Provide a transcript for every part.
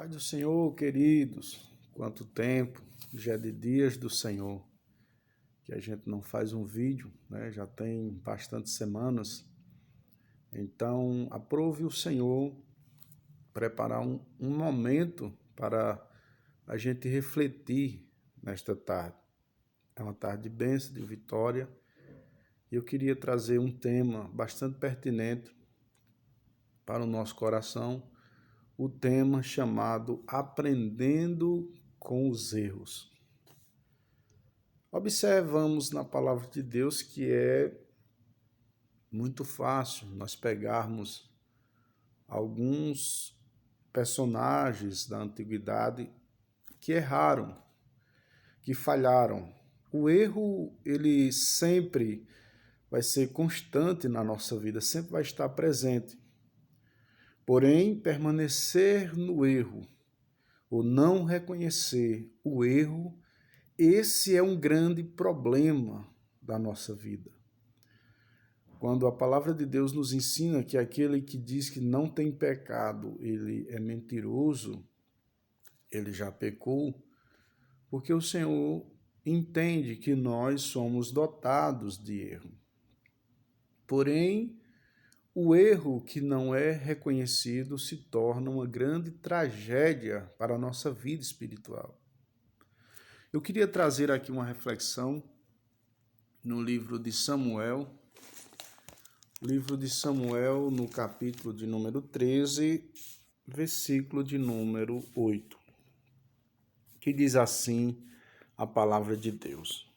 Pai do Senhor, queridos, quanto tempo, já é de dias do Senhor, que a gente não faz um vídeo, né? Já tem bastantes semanas. Então, aprove o Senhor preparar um momento para a gente refletir nesta tarde. É uma tarde de bênção, de vitória, e eu queria trazer um tema bastante pertinente para o nosso coração, o tema chamado Aprendendo com os Erros. Observamos na palavra de Deus que é muito fácil nós pegarmos alguns personagens da antiguidade que erraram, que falharam. O erro, ele sempre vai ser constante na nossa vida, sempre vai estar presente. Porém, permanecer no erro, ou não reconhecer o erro, esse é um grande problema da nossa vida. Quando a palavra de Deus nos ensina que aquele que diz que não tem pecado, ele é mentiroso, ele já pecou, porque o Senhor entende que nós somos dotados de erro. Porém, o erro que não é reconhecido se torna uma grande tragédia para a nossa vida espiritual. Eu queria trazer aqui uma reflexão no livro de Samuel, no capítulo de número 13, versículo de número 8, que diz assim a palavra de Deus.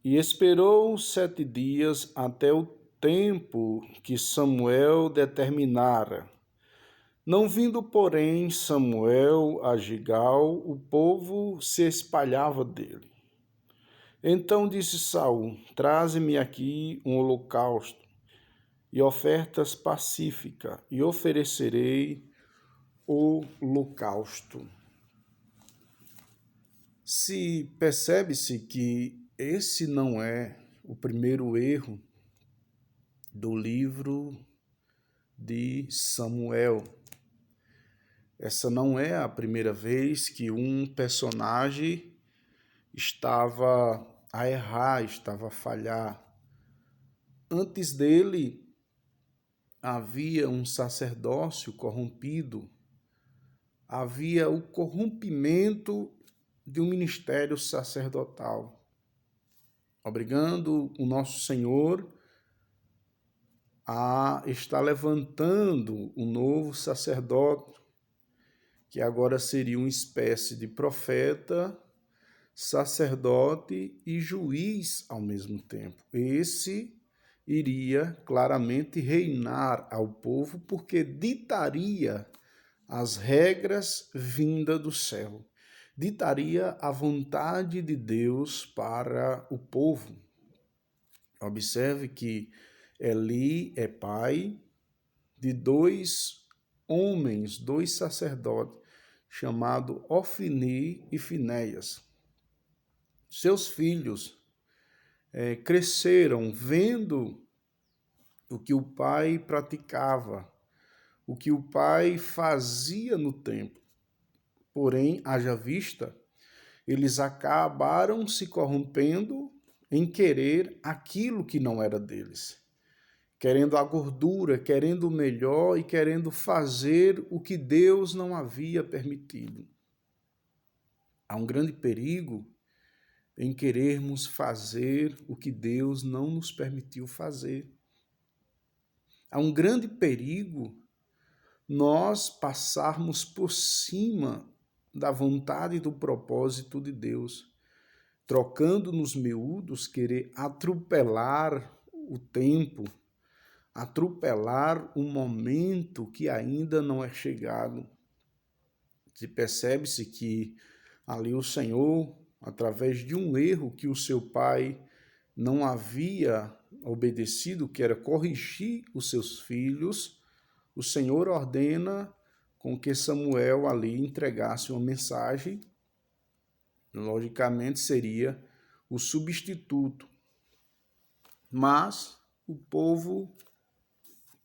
E esperou 7 dias até o tempo que Samuel determinara. Não vindo, porém, Samuel a Gigal, o povo se espalhava dele. Então disse Saul: traze-me aqui um holocausto e ofertas pacíficas, e oferecerei o holocausto. Se percebe-se que esse não é o primeiro erro do livro de Samuel. Essa não é a primeira vez que um personagem estava a errar, estava a falhar. Antes dele, havia um sacerdócio corrompido, havia o corrompimento de um ministério sacerdotal, obrigando o nosso Senhor a estar levantando um novo sacerdote, que agora seria uma espécie de profeta, sacerdote e juiz ao mesmo tempo. Esse iria claramente reinar ao povo, porque ditaria as regras vindas do céu, ditaria a vontade de Deus para o povo. Observe que Eli é pai de 2 homens, 2 sacerdotes, chamados Ofni e Finéias. Seus filhos cresceram vendo o que o pai praticava, o que o pai fazia no templo. Porém, haja vista, eles acabaram se corrompendo em querer aquilo que não era deles, querendo a gordura, querendo o melhor e querendo fazer o que Deus não havia permitido. Há um grande perigo em querermos fazer o que Deus não nos permitiu fazer. Há um grande perigo nós passarmos por cima da vontade e do propósito de Deus, trocando nos miúdos, querer atropelar o tempo, atropelar o momento que ainda não é chegado. Se percebe-se que ali o Senhor, através de um erro que o seu pai não havia obedecido, que era corrigir os seus filhos, o Senhor ordena com que Samuel ali entregasse uma mensagem, logicamente seria o substituto. Mas o povo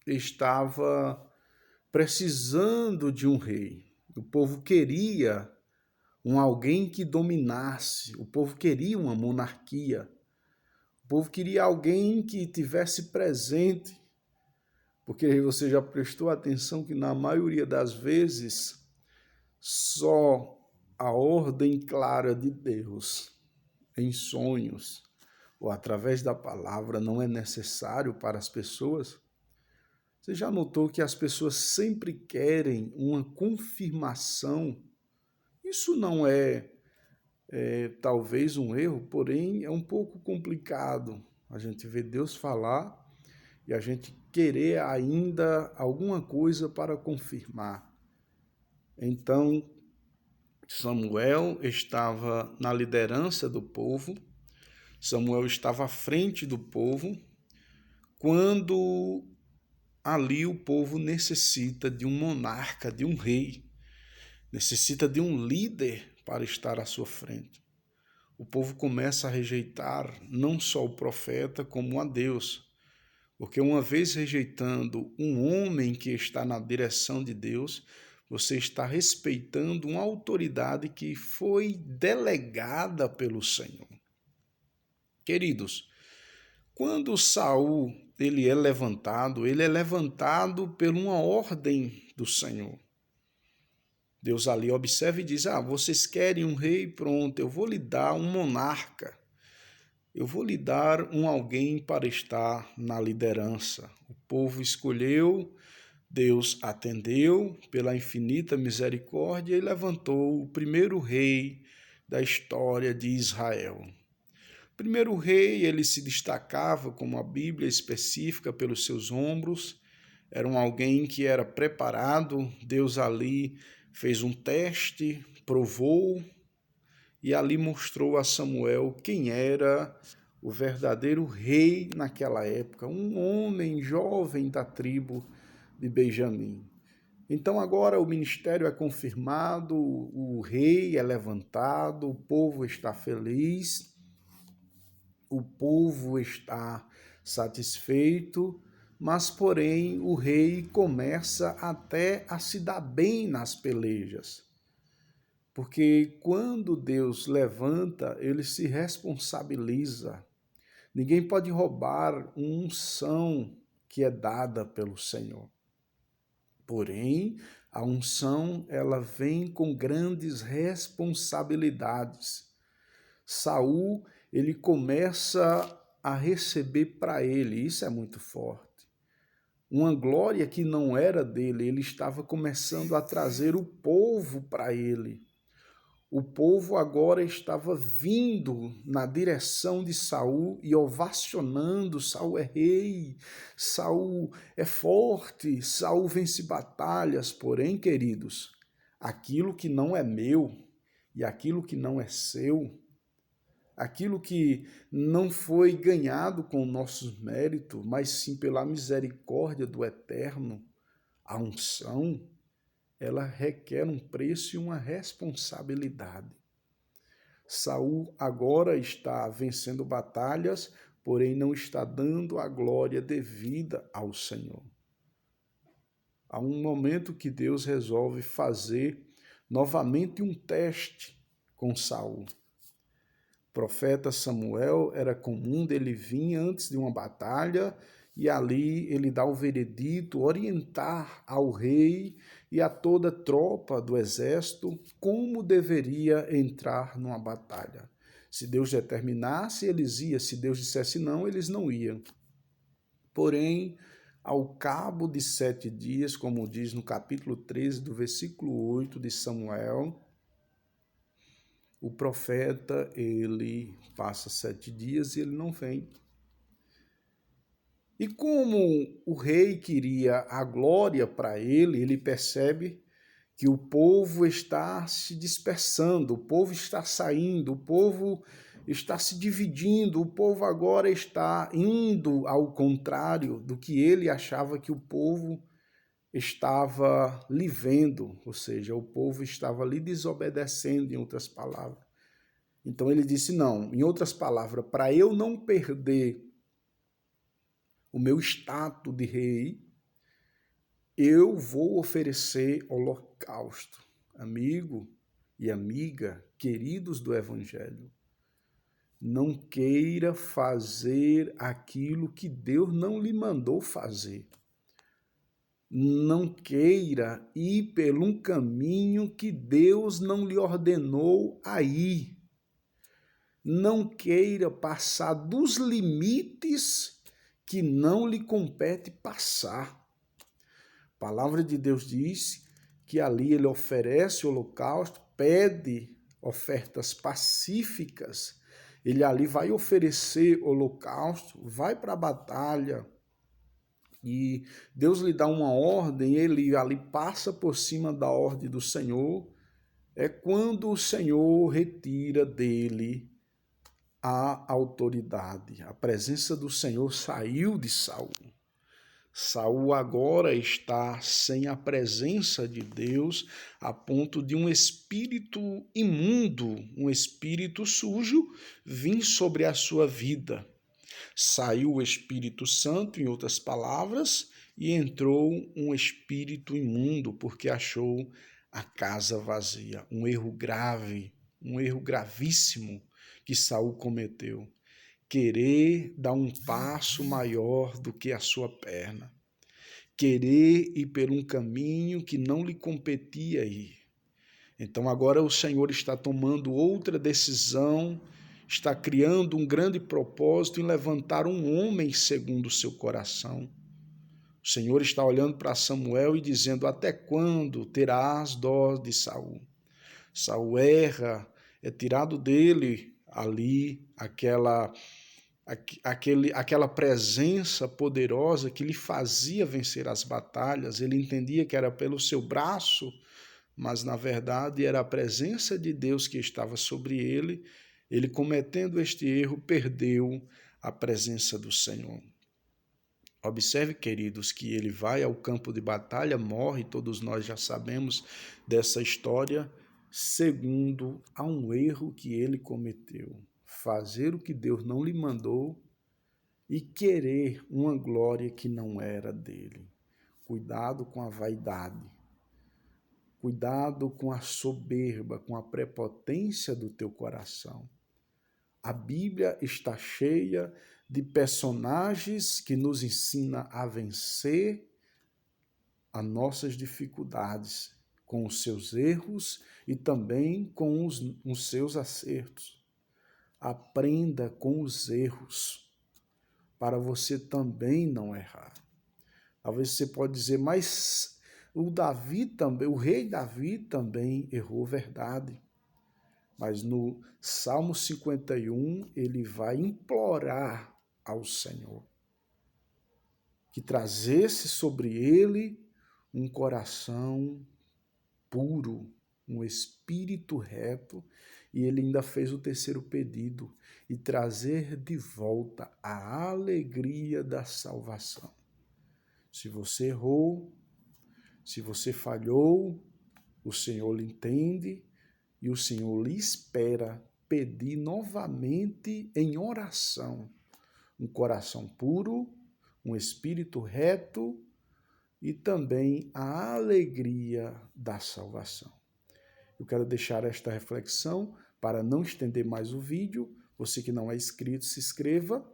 estava precisando de um rei. O povo queria alguém que dominasse, o povo queria uma monarquia, o povo queria alguém que tivesse presente, porque você já prestou atenção que na maioria das vezes só a ordem clara de Deus em sonhos ou através da palavra não é necessário para as pessoas? Você já notou que as pessoas sempre querem uma confirmação? Isso não é talvez um erro, porém é um pouco complicado a gente ver Deus falar e a gente querer ainda alguma coisa para confirmar. Então, Samuel estava na liderança do povo, Samuel estava à frente do povo, quando ali o povo necessita de um monarca, de um rei, necessita de um líder para estar à sua frente. O povo começa a rejeitar não só o profeta, como a Deus. Porque uma vez rejeitando um homem que está na direção de Deus, você está respeitando uma autoridade que foi delegada pelo Senhor. Queridos, quando Saul ele é levantado por uma ordem do Senhor. Deus ali observa e diz, vocês querem um rei? Pronto, eu vou lhe dar um monarca. Eu vou lhe dar alguém para estar na liderança. O povo escolheu, Deus atendeu pela infinita misericórdia e levantou o primeiro rei da história de Israel. O primeiro rei, ele se destacava, como a Bíblia específica, pelos seus ombros. Era alguém que era preparado, Deus ali fez um teste, provou e ali mostrou a Samuel quem era o verdadeiro rei naquela época, um homem jovem da tribo de Benjamim. Então agora o ministério é confirmado, o rei é levantado, o povo está feliz, o povo está satisfeito, mas porém o rei começa até a se dar bem nas pelejas. Porque quando Deus levanta, ele se responsabiliza. Ninguém pode roubar uma unção que é dada pelo Senhor. Porém, a unção, ela vem com grandes responsabilidades. Saul, ele começa a receber para ele, isso é muito forte. Uma glória que não era dele, ele estava começando a trazer o povo para ele. O povo agora estava vindo na direção de Saul e ovacionando: Saul é rei, Saul é forte, Saul vence batalhas. Porém, queridos, aquilo que não é meu e aquilo que não é seu, aquilo que não foi ganhado com nossos méritos, mas sim pela misericórdia do Eterno, a unção, ela requer um preço e uma responsabilidade. Saul agora está vencendo batalhas, porém não está dando a glória devida ao Senhor. Há um momento que Deus resolve fazer novamente um teste com Saul. O profeta Samuel, era comum dele vir antes de uma batalha e ali ele dá o veredito, orientar ao rei e a toda a tropa do exército como deveria entrar numa batalha. Se Deus determinasse, eles iam. Se Deus dissesse não, eles não iam. Porém, ao cabo de 7 dias, como diz no capítulo 13, do versículo 8 de Samuel, o profeta, ele passa 7 dias e ele não vem. E como o rei queria a glória para ele, ele percebe que o povo está se dispersando, o povo está saindo, o povo está se dividindo, o povo agora está indo ao contrário do que ele achava que o povo estava lhe vendo, ou seja, o povo estava lhe desobedecendo, em outras palavras. Então ele disse, não, em outras palavras, para eu não perder o meu status de rei, eu vou oferecer holocausto. amigo e amiga, queridos do Evangelho, não queira fazer aquilo que Deus não lhe mandou fazer. Não queira ir por um caminho que Deus não lhe ordenou a ir. Não queira passar dos limites que não lhe compete passar. A palavra de Deus diz que ali ele oferece o holocausto, pede ofertas pacíficas. Ele ali vai oferecer holocausto, vai para a batalha, e Deus lhe dá uma ordem, ele ali passa por cima da ordem do Senhor. É quando o Senhor retira dele a autoridade. A presença do Senhor saiu de Saul. Saul agora está sem a presença de Deus, a ponto de um espírito imundo, um espírito sujo, vir sobre a sua vida. Saiu o Espírito Santo, em outras palavras, e entrou um espírito imundo, porque achou a casa vazia. Um erro grave, um erro gravíssimo que Saul cometeu. Querer dar um passo maior do que a sua perna. Querer ir por um caminho que não lhe competia ir. Então agora o Senhor está tomando outra decisão, está criando um grande propósito em levantar um homem segundo o seu coração. O Senhor está olhando para Samuel e dizendo: até quando terás dó de Saul? Saul erra, é tirado dele ali aquela presença poderosa que lhe fazia vencer as batalhas. Ele entendia que era pelo seu braço, mas na verdade era a presença de Deus que estava sobre ele. Ele, cometendo este erro, perdeu a presença do Senhor. Observe, queridos, que ele vai ao campo de batalha, morre, todos nós já sabemos dessa história, segundo a um erro que ele cometeu. Fazer o que Deus não lhe mandou e querer uma glória que não era dele. Cuidado com a vaidade. Cuidado com a soberba, com a prepotência do teu coração. A Bíblia está cheia de personagens que nos ensina a vencer as nossas dificuldades com os seus erros e também com os seus acertos. Aprenda com os erros para você também não errar. Talvez você pode dizer, mas o rei Davi também errou, verdade. Mas no Salmo 51, ele vai implorar ao Senhor que trazesse sobre ele um coração puro, um espírito reto, e ele ainda fez o terceiro pedido, e trazer de volta a alegria da salvação. Se você errou, se você falhou, o Senhor lhe entende e o Senhor lhe espera pedir novamente em oração um coração puro, um espírito reto e também a alegria da salvação. Eu quero deixar esta reflexão para não estender mais o vídeo. Você que não é inscrito, se inscreva.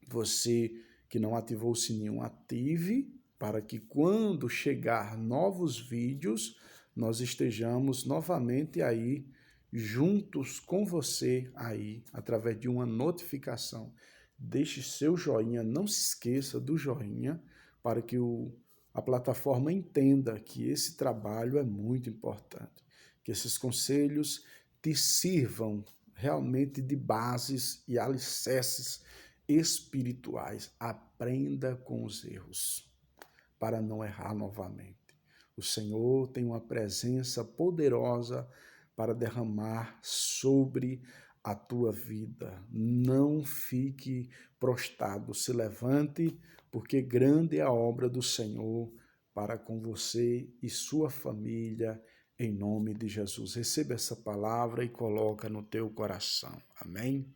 Você que não ativou o sininho, ative, para que quando chegar novos vídeos, nós estejamos novamente aí, juntos com você aí, através de uma notificação. Deixe seu joinha, não se esqueça do joinha, para que a plataforma entenda que esse trabalho é muito importante, que esses conselhos te sirvam realmente de bases e alicerces espirituais. Aprenda com os erros, para não errar novamente. O Senhor tem uma presença poderosa para derramar sobre a tua vida. Não fique prostrado, se levante, porque grande é a obra do Senhor para com você e sua família, em nome de Jesus. Receba essa palavra e coloca no teu coração. Amém?